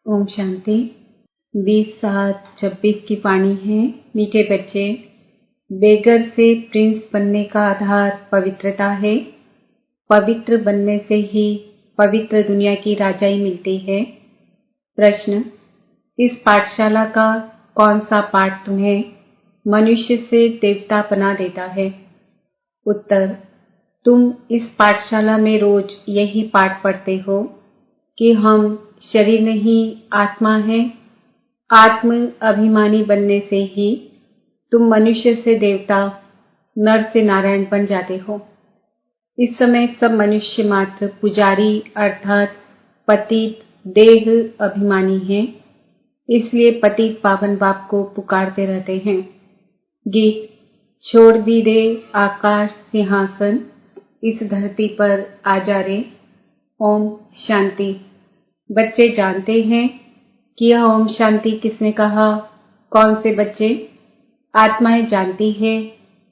ओम शांति। 20/7/26 की वाणी है। मीठे बच्चे, बेगर से प्रिंस बनने का आधार पवित्रता है। पवित्र बनने से ही पवित्र दुनिया की राजाई मिलती है। प्रश्न, इस पाठशाला का कौन सा पाठ तुम्हें मनुष्य से देवता बना देता है? उत्तर, तुम इस पाठशाला में रोज यही पाठ पढ़ते हो कि हम शरीर नहीं आत्मा है। आत्म अभिमानी बनने से ही तुम मनुष्य से देवता, नर से नारायण बन जाते हो। इस समय सब मनुष्य मात्र पुजारी अर्थात पतित देह अभिमानी हैं, इसलिए पतित पावन बाप को पुकारते रहते हैं। गीत, छोड़ भी दे आकाश सिंहासन, इस धरती पर आ जा रे। ओम शांति। बच्चे जानते हैं कि यह ओम शांति किसने कहा? कौन से बच्चे? आत्माएं जानती है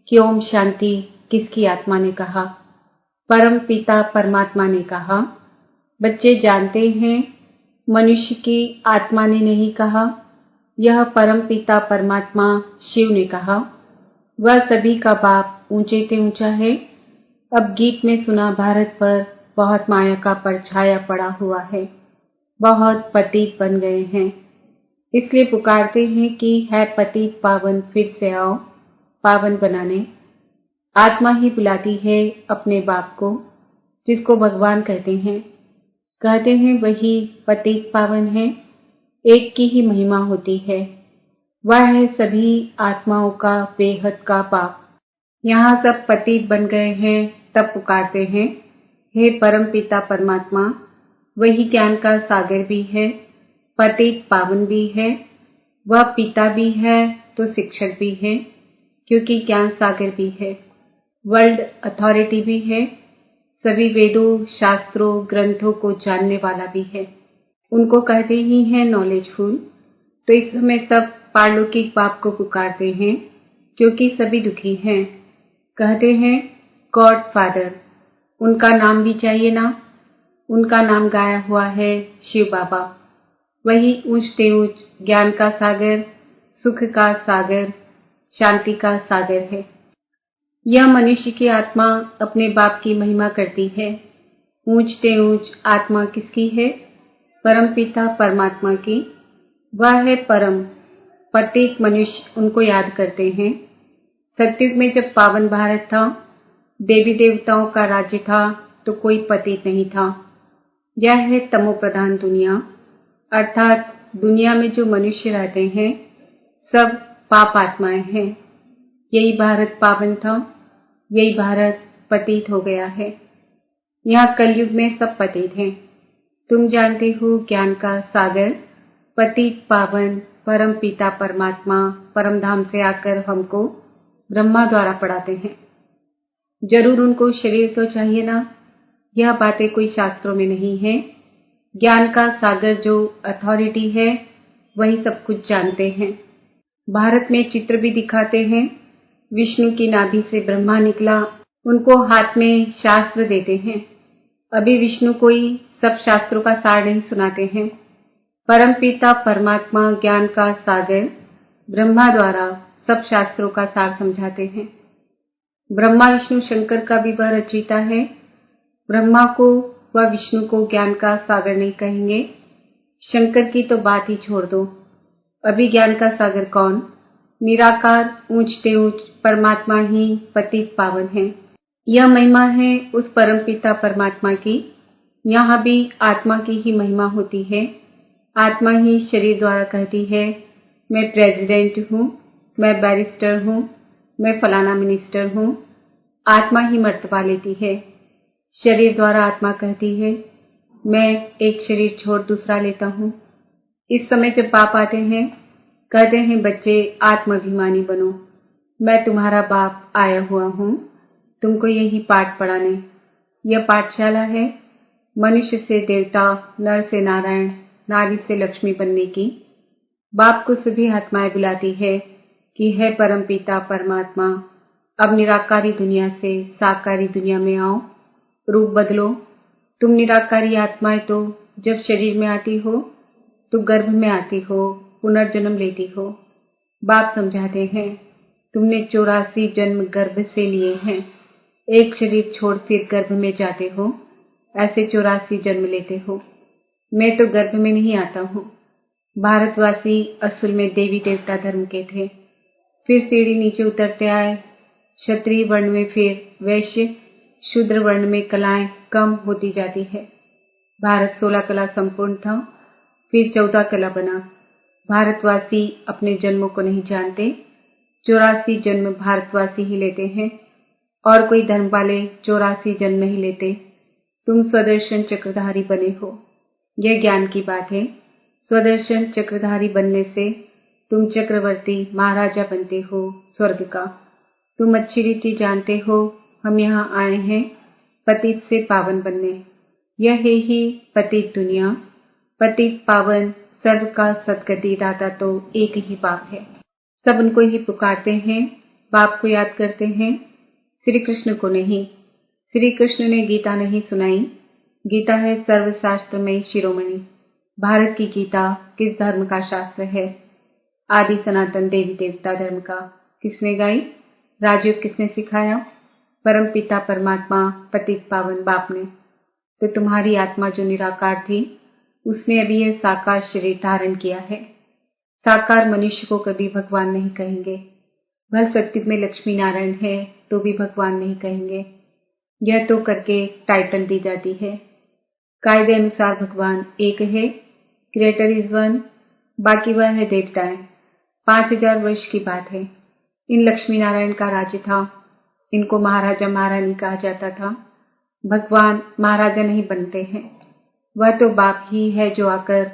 कि ओम शांति किसकी आत्मा ने कहा? परम पिता परमात्मा ने कहा। बच्चे जानते हैं मनुष्य की आत्मा ने नहीं कहा, यह परम पिता परमात्मा शिव ने कहा। वह सभी का बाप ऊंचे से ऊंचा है। अब गीत में सुना, भारत पर बहुत माया का परछाया पड़ा हुआ है, बहुत पतित बन गए हैं, इसलिए पुकारते हैं कि है पतित पावन फिर से आओ पावन बनाने। आत्मा ही बुलाती है अपने बाप को, जिसको भगवान कहते हैं। कहते हैं वही पतित पावन है, एक की ही महिमा होती है। वह है सभी आत्माओं का बेहद का बाप। यहाँ सब पतित बन गए हैं, तब पुकारते हैं हे परम पिता परमात्मा। वही ज्ञान का सागर भी है, पतित पावन भी है। वह पिता भी है तो शिक्षक भी है, क्योंकि ज्ञान सागर भी है। वर्ल्ड अथॉरिटी भी है, सभी वेदों शास्त्रों ग्रंथों को जानने वाला भी है। उनको कहते ही हैं नॉलेजफुल। तो इस समय सब पारलौकिक बाप को पुकारते हैं, क्योंकि सभी दुखी हैं। कहते हैं गॉड फादर, उनका नाम भी चाहिए ना। उनका नाम गाया हुआ है शिव बाबा। वही ऊंच से ऊंच ज्ञान का सागर, सुख का सागर, शांति का सागर है। यह मनुष्य की आत्मा अपने बाप की महिमा करती है। ऊंच से ऊंच आत्मा किसकी है? परम पिता परमात्मा की। वह है परम। पतित मनुष्य उनको याद करते हैं। सतयुग में जब पावन भारत था, देवी देवताओं का राज्य था, तो कोई पतित नहीं था। यह है तमो प्रधान दुनिया, अर्थात दुनिया में जो मनुष्य रहते हैं सब पाप आत्माएं हैं। यही भारत पावन था, यही भारत पतित हो गया है। यहाँ कलयुग में सब पतित हैं। तुम जानते हो ज्ञान का सागर, पतित पावन परम पिता परमात्मा परम धाम से आकर हमको ब्रह्मा द्वारा पढ़ाते हैं। जरूर उनको शरीर तो चाहिए ना। यह बातें कोई शास्त्रों में नहीं है। ज्ञान का सागर जो अथॉरिटी है वही सब कुछ जानते हैं। भारत में चित्र भी दिखाते हैं। विष्णु की नाभि से ब्रह्मा निकला, उनको हाथ में शास्त्र देते हैं। अभी विष्णु कोई सब शास्त्रों का सार नहीं सुनाते हैं। परम पिता परमात्मा ज्ञान का सागर ब्रह्मा द्वारा सब शास्त्रों का सार समझाते हैं। ब्रह्मा विष्णु शंकर का भी वह रचयिता है। ब्रह्मा को व विष्णु को ज्ञान का सागर नहीं कहेंगे। शंकर की तो बात ही छोड़ दो। अभी ज्ञान का सागर कौन? निराकार ऊंच से ऊंच परमात्मा ही पतित पावन है। यह महिमा है उस परम पिता परमात्मा की। यहाँ भी आत्मा की ही महिमा होती है। आत्मा ही शरीर द्वारा कहती है मैं प्रेसिडेंट हूँ, मैं बैरिस्टर हूँ, मैं फलाना मिनिस्टर हूँ। आत्मा ही मर्तबा लेती है। शरीर द्वारा आत्मा कहती है मैं एक शरीर छोड़ दूसरा लेता हूँ। इस समय जब बाप आते हैं, कहते हैं बच्चे आत्माभिमानी बनो, मैं तुम्हारा बाप आया हुआ हूँ तुमको यही पाठ पढ़ाने। यह पाठशाला है मनुष्य से देवता, नर से नारायण, नारी से लक्ष्मी बनने की। बाप को सभी आत्माएं बुलाती है कि है परम पिता परमात्मा, अब निराकारी दुनिया से साकारी दुनिया में आओ, रूप बदलो। तुम निराकारी आत्माएं तो जब शरीर में आती हो तो गर्भ में आती हो, पुनर्जन्म लेती हो। बाप समझाते हैं, तुमने 84 जन्म गर्भ से लिए हैं। एक शरीर छोड़ फिर गर्भ में जाते हो, ऐसे 84 जन्म लेते हो। मैं तो गर्भ में नहीं आता हूँ। भारतवासी असल में देवी देवता धर्म के थे, फिर सीढ़ी नीचे उतरते आए। क्षत्रिय वर्ण में फिर वैश्य, शूद्र वर्ण में कलाएं कम होती जाती है। भारत 16 कला संपूर्ण था, फिर 14 कला बना। भारतवासी अपने जन्मों को नहीं जानते। 84 जन्म भारतवासी ही लेते हैं, और कोई धर्म वाले 84 जन्म नहीं लेते। तुम स्वदर्शन चक्रधारी बने हो, यह ज्ञान की बात है। स्वदर्शन चक्रधारी बनने से तुम चक्रवर्ती महाराजा बनते हो स्वर्ग का। तुम अच्छी रीति जानते हो, हम यहाँ आए हैं पतित से पावन बनने। यह है ही पतित दुनिया। पतित पावन सर्व का सदगति दाता तो एक ही बाप है। सब उनको ही पुकारते हैं, बाप को याद करते हैं, श्री कृष्ण को नहीं। श्री कृष्ण ने गीता नहीं सुनाई। गीता है सर्वशास्त्र में शिरोमणि। भारत की गीता किस धर्म का शास्त्र है? आदि सनातन देवी देवता धर्म का। किसने गाई? राजयोग किसने सिखाया? परम पिता परमात्मा पतित पावन बाप ने। तो तुम्हारी आत्मा जो निराकार थी, उसने अभी यह साकार शरीर धारण किया है। साकार मनुष्य को कभी भगवान नहीं कहेंगे। भल सत्युग में लक्ष्मी नारायण है तो भी भगवान नहीं कहेंगे। यह तो करके टाइटल दी जाती है। कायदे अनुसार भगवान एक है, क्रिएटर इज वन, बाकी वह है देवताएं। 5000 वर्ष की बात है। इन लक्ष्मी नारायण का राज्य था। इनको महाराजा महारानी कहा जाता था। भगवान महाराजा नहीं बनते हैं, वह तो बाप ही है जो आकर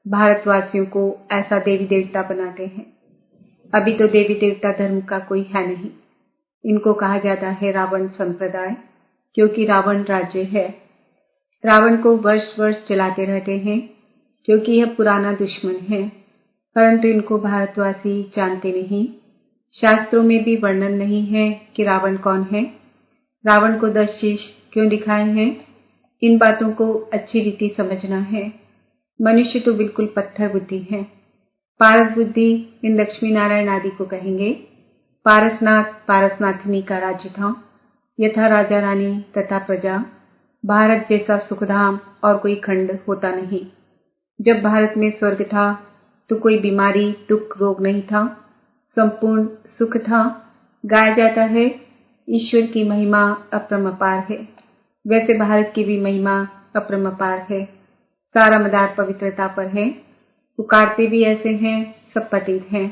भारतवासियों को ऐसा देवी देवता बनाते हैं। अभी तो देवी देवता धर्म का कोई है नहीं। इनको कहा जाता है रावण संप्रदाय, क्योंकि रावण राज्य है। रावण को वर्ष वर्ष चलाते रहते हैं, क्योंकि यह पुराना दुश्मन है। परंतु इनको भारतवासी जानते नहीं। शास्त्रों में भी वर्णन नहीं है कि रावण कौन है। रावण को 10 शीश क्यों दिखाए हैं, इन बातों को अच्छी रीति समझना है। मनुष्य तो बिल्कुल पत्थर बुद्धि है। पारस बुद्धि इन लक्ष्मी नारायण आदि को कहेंगे। पारसनाथ पारसनाथिनी का राज्य था। यथा राजा रानी तथा प्रजा। भारत जैसा सुखधाम और कोई खंड होता नहीं। जब भारत में स्वर्ग था तो कोई बीमारी दुख रोग नहीं था, संपूर्ण सुख था। गाया जाता है ईश्वर की महिमा अपरंपार है। वैसे भारत की भी महिमा अपरंपार है। सारा मदार पवित्रता पर है। पुकारते भी ऐसे हैं, सब पतित हैं।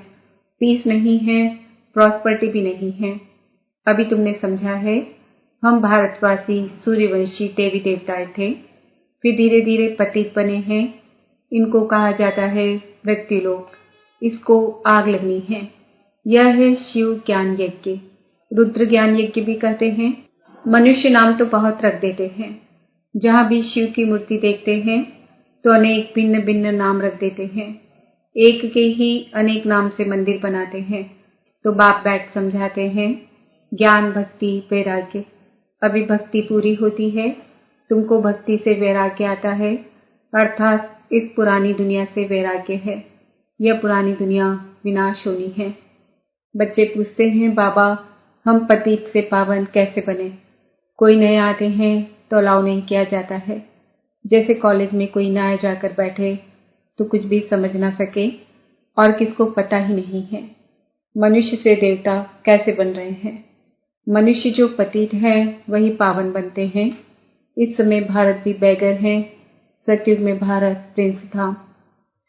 पीस नहीं है, प्रॉस्पर्टी भी नहीं है। अभी तुमने समझा है, हम भारतवासी सूर्यवंशी देवी देवताएं थे, फिर धीरे धीरे पतित बने हैं। इनको कहा जाता है मृत्युलोक। इसको आग लगनी है। यह है शिव ज्ञान यज्ञ, रुद्र ज्ञान यज्ञ भी कहते हैं। मनुष्य नाम तो बहुत रख देते हैं। जहाँ भी शिव की मूर्ति देखते हैं तो अनेक भिन्न भिन्न नाम रख देते हैं। एक के ही अनेक नाम से मंदिर बनाते हैं। तो बाप बैठ समझाते हैं, ज्ञान भक्ति वैराग्य। अभी भक्ति पूरी होती है, तुमको भक्ति से वैराग्य आता है, अर्थात इस पुरानी दुनिया से वैराग्य है। यह पुरानी दुनिया विनाश होनी है। बच्चे पूछते हैं, बाबा हम पतित से पावन कैसे बने? कोई नए आते हैं तो अलाउ नहीं किया जाता है। जैसे कॉलेज में कोई नया जाकर बैठे तो कुछ भी समझ ना सके और किसको पता ही नहीं है मनुष्य से देवता कैसे बन रहे हैं। मनुष्य जो पतित है वही पावन बनते हैं। इस समय भारत भी बैगर है। सतयुग में भारत प्रिंस था।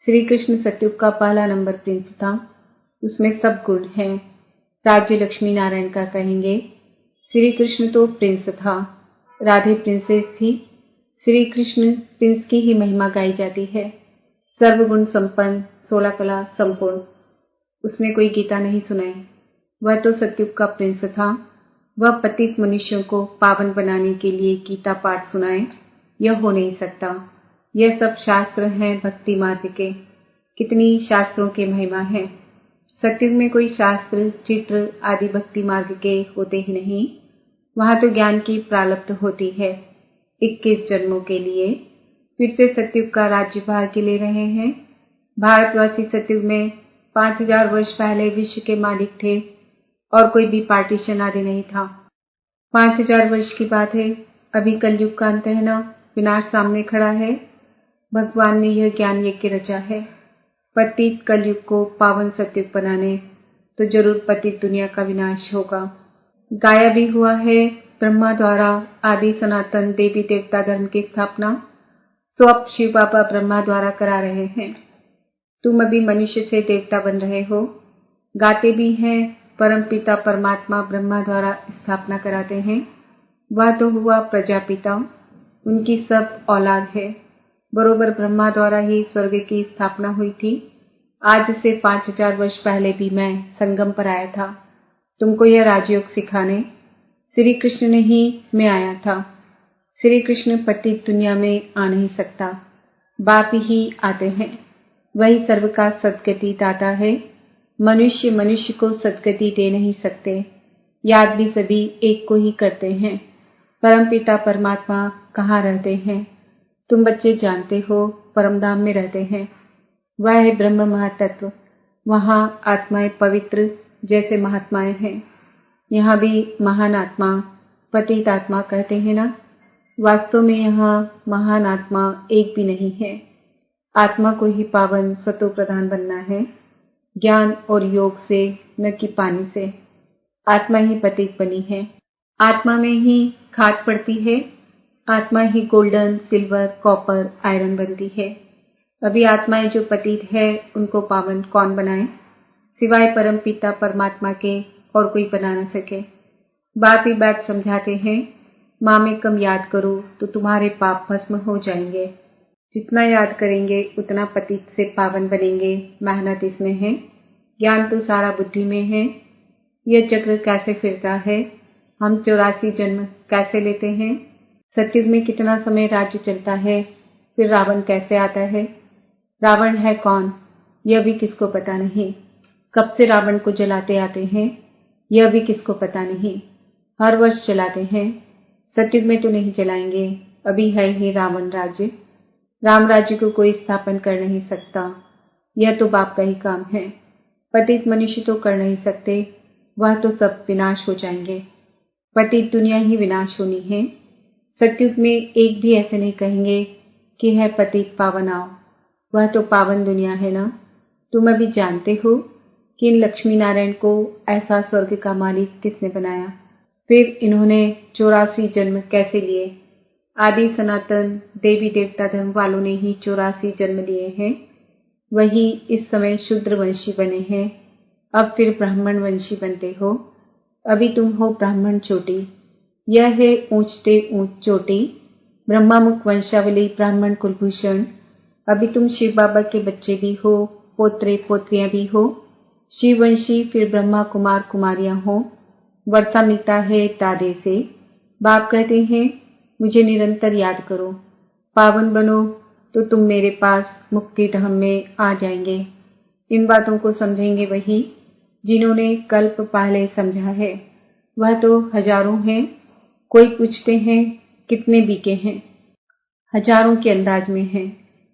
श्री कृष्ण सतयुग का पहला नंबर प्रिंस था। उसमें सब गुण हैं। राज्य लक्ष्मी नारायण का कहेंगे। श्री कृष्ण तो प्रिंस था, राधे प्रिंसेस थी। श्री कृष्ण प्रिंस की ही महिमा गाई जाती है। सर्वगुण संपन्न, 16 कला संपूर्ण। उसने कोई गीता नहीं सुनाई। वह तो सतयुग का प्रिंस था। वह पतित मनुष्यों को पावन बनाने के लिए गीता पाठ सुनाए, यह हो नहीं सकता। यह सब शास्त्र हैं भक्ति मार्ग के। कितनी शास्त्रों के महिमा है। सतयुग में कोई शास्त्र चित्र आदि भक्ति मार्ग के होते ही नहीं। वहां तो ज्ञान की प्रारब्ध होती है 21 जन्मों के लिए। फिर से सतयुग का राज्य भाग्य ले रहे हैं। भारतवासी सतयुग में 5000 वर्ष पहले विश्व के मालिक थे और कोई भी पार्टीशन आदि नहीं था। 5000 वर्ष की बात है, अभी कलयुग का अंत है ना, विनाश सामने खड़ा है। भगवान ने यह ज्ञान यज्ञ रचा है पतित कलयुग को पावन सतयुग बनाने, तो जरूर पतित दुनिया का विनाश होगा। गाया भी हुआ है ब्रह्मा द्वारा आदि सनातन देवी देवता धर्म की स्थापना, सो अब शिव बाबा ब्रह्मा द्वारा करा रहे हैं। तुम अभी मनुष्य से देवता बन रहे हो। गाते भी हैं परम पिता परमात्मा ब्रह्मा द्वारा स्थापना कराते हैं। वह तो हुआ प्रजापिता, उनकी सब औलाद है। बरोबर ब्रह्मा द्वारा ही स्वर्ग की स्थापना हुई थी। आज से 5000 वर्ष पहले भी मैं संगम पर आया था तुमको यह राजयोग सिखाने। श्री कृष्ण ने ही मैं आया था। श्री कृष्ण पतित दुनिया में आ नहीं सकता, बाप ही आते हैं। वही सर्व का सद्गति दाता है। मनुष्य मनुष्य को सद्गति दे नहीं सकते। याद भी सभी एक को ही करते हैं। परमपिता परमात्मा कहाँ रहते हैं? तुम बच्चे जानते हो, परमधाम में रहते हैं। वह है ब्रह्म महातत्व। वहाँ आत्माएं पवित्र जैसे महात्माएं हैं। यहाँ भी महान आत्मा पतित आत्मा कहते हैं ना। वास्तव में यहाँ महान आत्मा एक भी नहीं है। आत्मा को ही पावन सतो प्रधान बनना है, ज्ञान और योग से, न कि पानी से। आत्मा ही पतित बनी है। आत्मा में ही खाद पड़ती है। आत्मा ही गोल्डन सिल्वर कॉपर आयरन बनती है। अभी आत्माएं जो पतित है उनको पावन कौन बनाए? सिवाय परम पिता परमात्मा के और कोई बना न सके। बाप ही बात समझाते हैं, माँ में कम याद करो तो तुम्हारे पाप भस्म हो जाएंगे। जितना याद करेंगे उतना पतित से पावन बनेंगे। मेहनत इसमें है, ज्ञान तो सारा बुद्धि में है। यह चक्र कैसे फिरता है? हम 84 जन्म कैसे लेते हैं? सतयुग में कितना समय राज्य चलता है? फिर रावण कैसे आता है? रावण है कौन, यह भी किसको पता नहीं। कब से रावण को जलाते आते हैं, यह भी किसको पता नहीं। हर वर्ष जलाते हैं। सतयुग में तो नहीं जलाएंगे, अभी है ही रावण राज्य। राम राज्य को कोई स्थापन कर नहीं सकता, यह तो बाप का ही काम है। पतित मनुष्य तो कर नहीं सकते, वह तो सब विनाश हो जाएंगे। पतित दुनिया ही विनाश होनी है। सतयुग में एक भी ऐसे नहीं कहेंगे कि है पतित पावन आओ। वह तो पावन दुनिया है ना। तुम अभी जानते हो कि इन लक्ष्मी नारायण को ऐसा स्वर्ग का मालिक किसने बनाया? फिर इन्होंने 84 जन्म कैसे लिए? आदि सनातन देवी देवता धर्म वालों ने ही 84 जन्म लिए हैं। वही इस समय शूद्र वंशी बने हैं। अब फिर ब्राह्मण वंशी बनते हो। अभी तुम हो ब्राह्मण चोटी। यह है ऊंचते ऊंच चोटी, ब्रह्मामुख वंशावली ब्राह्मण कुलभूषण। अभी तुम शिव बाबा के बच्चे भी हो, पोत्रे पोत्रियां भी हो। शिववंशी फिर ब्रह्मा कुमार कुमारियां हो। वर्षा मिलता है दादे से। बाप कहते हैं मुझे निरंतर याद करो, पावन बनो तो तुम मेरे पास मुक्ति धाम में आ जाएंगे। इन बातों को समझेंगे वही जिन्होंने कल्प पहले समझा है। वह तो हजारों हैं। कोई पूछते हैं कितने बीके हैं? हजारों के अंदाज में हैं।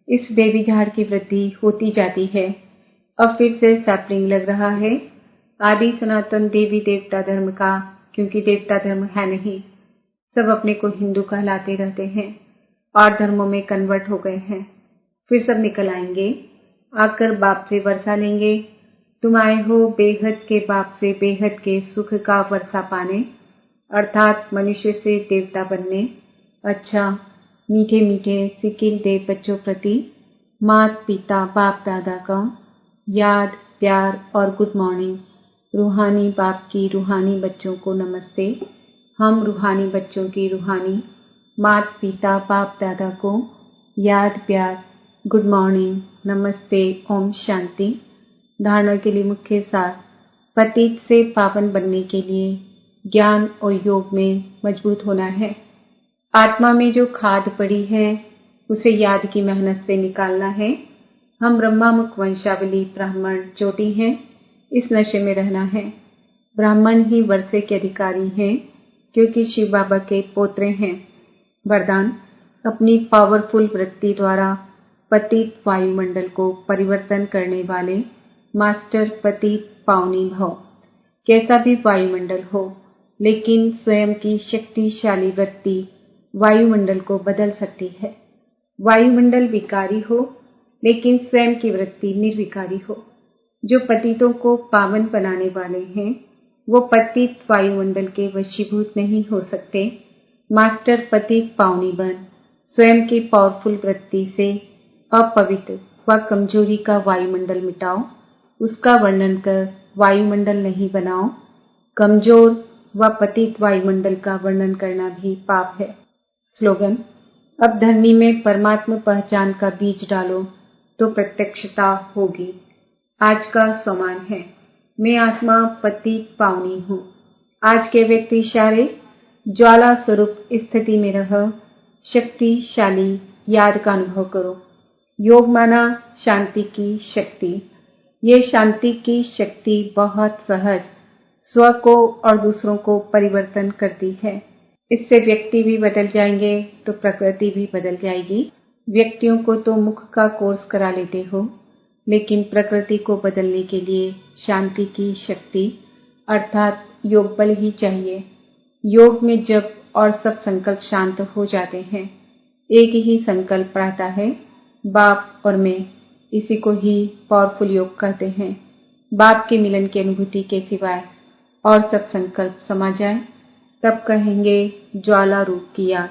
इस देवी झाड़ की वृद्धि होती जाती है। अब फिर से सैपलिंग लग रहा है आदि सनातन देवी देवता धर्म का, क्योंकि देवता धर्म है नहीं। सब अपने को हिंदू कहलाते रहते हैं और धर्मों में कन्वर्ट हो गए हैं। फिर सब निकल आएंगे, आकर बाप से वर्षा लेंगे। तुम आए हो बेहद के बाप से बेहद के सुख का वर्षा पाने, अर्थात मनुष्य से देवता बनने। अच्छा, मीठे मीठे सिकिल दे बच्चों प्रति मात पिता बाप दादा का याद प्यार और गुड मॉर्निंग। रूहानी बाप की रूहानी बच्चों को नमस्ते। हम रूहानी बच्चों की रूहानी मात पिता बाप दादा को याद प्यार गुड मॉर्निंग नमस्ते ओम शांति। धारणा के लिए मुख्य सार, पतित से पावन बनने के लिए ज्ञान और योग में मजबूत होना है। आत्मा में जो खाद पड़ी है उसे याद की मेहनत से निकालना है। हम ब्रह्मामुख वंशावली ब्राह्मण चोटी हैं, इस नशे में रहना है। ब्राह्मण ही वर्षे के अधिकारी हैं, क्योंकि शिव बाबा के पोत्रे हैं। वरदान, अपनी पावरफुल वृत्ति द्वारा पतित वायुमंडल को परिवर्तन करने वाले मास्टर पतित पावनी भव। कैसा भी वायुमंडल हो, लेकिन स्वयं की शक्तिशाली वृत्ति वायुमंडल को बदल सकती है। वायुमंडल विकारी हो, लेकिन स्वयं की वृत्ति निर्विकारी हो। जो पतितों को पावन बनाने वाले हैं, वो पतित वायुमंडल के वशीभूत नहीं हो सकते। मास्टर पतित पावनी बन स्वयं की पावरफुल वृत्ति से अपवित्र व कमजोरी का वायुमंडल मिटाओ। उसका वर्णन कर वायुमंडल नहीं बनाओ। कमजोर व पतित वायुमंडल का वर्णन करना भी पाप है। स्लोगन: अब धरनी में परमात्मा पहचान का बीज डालो तो प्रत्यक्षता होगी। आज का स्वमान है, मैं आत्मा पतित पावनी हूँ। आज के व्यक्ति इशारे ज्वाला स्वरूप स्थिति में रह शक्तिशाली याद का अनुभव करो। योग माना शांति की शक्ति। ये शांति की शक्ति बहुत सहज स्व को और दूसरों को परिवर्तन करती है। इससे व्यक्ति भी बदल जाएंगे तो प्रकृति भी बदल जाएगी। व्यक्तियों को तो मुख का कोर्स करा लेते हो, लेकिन प्रकृति को बदलने के लिए शांति की शक्ति अर्थात योग बल ही चाहिए। योग में जब और सब संकल्प शांत हो जाते हैं, एक ही संकल्प रहता है, बाप और मैं। इसी को ही पावरफुल योग कहते हैं। बाप के मिलन की अनुभूति के सिवाय और सब संकल्प समा जाए, तब कहेंगे ज्वाला रूप की याद।